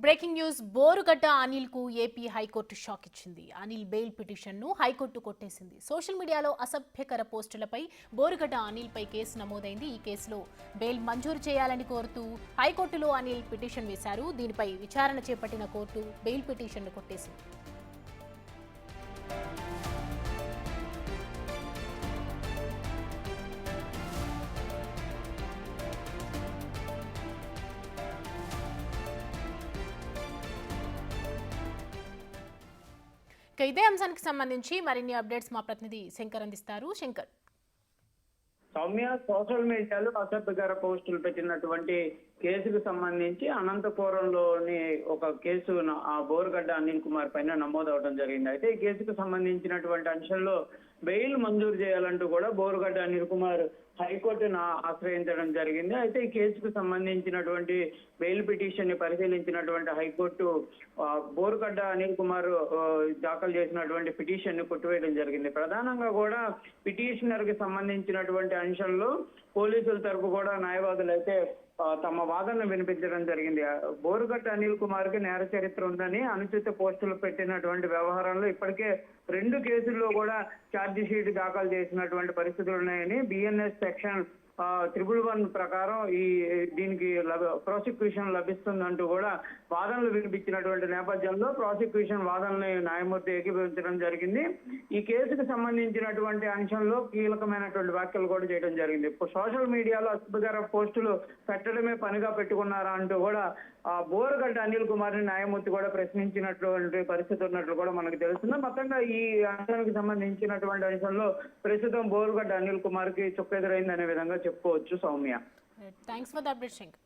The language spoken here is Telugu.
బ్రేకింగ్ న్యూస్ బోరుగడ్డ అనిల్ కు ఏపీ హైకోర్టు షాక్ ఇచ్చింది. అనిల్ బెయిల్ పిటిషన్ ను హైకోర్టు కొట్టేసింది. సోషల్ మీడియాలో అసభ్యకర పోస్టులపై బోరుగడ్డ అనిల్ పై కేసు నమోదైంది. ఈ కేసులో బెయిల్ మంజూరు చేయాలని కోరుతూ హైకోర్టులో అనిల్ పిటిషన్ వేశారు. దీనిపై విచారణ చేపట్టిన కోర్టు బెయిల్ పిటిషన్ ను కొట్టేసింది. ఇదే అంశానికి సంబంధించి మరిన్ని అప్డేట్స్ మా ప్రతినిధి శంకర్ అందిస్తారు. శంకర్, సౌమ్య, సోషల్ మీడియాలో అసభ్యకర పోస్టులు పెట్టినటువంటి కేసుకు సంబంధించి అనంతపురంలోని ఒక కేసు బోరుగడ్డ అనిల్ కుమార్ పైన నమోదవడం జరిగింది. అయితే ఈ కేసుకు సంబంధించినటువంటి అంశంలో బెయిల్ మంజూరు చేయాలంటూ కూడా బోరుగడ్డ అనిల్ కుమార్ హైకోర్టును ఆశ్రయించడం జరిగింది. అయితే ఈ కేసుకు సంబంధించినటువంటి బెయిల్ పిటిషన్ ని పరిశీలించినటువంటి హైకోర్టు బోరుగడ్డ అనిల్ కుమార్ దాఖలు చేసినటువంటి పిటిషన్ ని కొట్టివేయడం జరిగింది. ప్రధానంగా కూడా పిటిషనర్ కి సంబంధించినటువంటి అంశంలో పోలీసుల తరపు కూడా న్యాయవాదులు అయితే తమ వాదనను వినిపించడం జరిగింది. బోరుగడ్డ అనిల్ కుమార్ కి నేర చరిత్ర ఉందని, అనుచిత పోస్టులు పెట్టినటువంటి వ్యవహారంలో ఇప్పటికే 2 కేసుల్లో కూడా ఛార్జ్ షీట్ దాఖలు చేసినటువంటి పరిస్థితులు ఉన్నాయని, బిఎన్ఎస్ సెక్షన్ 111 ప్రకారం దీనికి ప్రాసిక్యూషన్ లభిస్తుందంటూ కూడా వాదనలు వినిపించినటువంటి నేపథ్యంలో ప్రాసిక్యూషన్ వాదనని న్యాయమూర్తి ఏకీభవించడం జరిగింది. ఈ కేసుకు సంబంధించినటువంటి అంశంలో కీలకమైనటువంటి వ్యాఖ్యలు కూడా చేయడం జరిగింది. సోషల్ మీడియాలో అసభ్యకర పోస్టులు పెట్టడమే పనిగా పెట్టుకున్నారా అంటూ కూడా బోరుగడ్డ అనిల్ కుమార్ ని న్యాయమూర్తి కూడా ప్రశ్నించినటువంటి పరిస్థితి ఉన్నట్లు కూడా మనకు తెలుస్తుంది. మొత్తంగా ఈ అంశానికి సంబంధించినటువంటి అంశంలో ప్రస్తుతం బోరుగడ్డ అనిల్ కుమార్ కి చుక్కెదురైంది అనే విధంగా చెప్పుకోవచ్చు. Soumya, thanks for the update Shankar.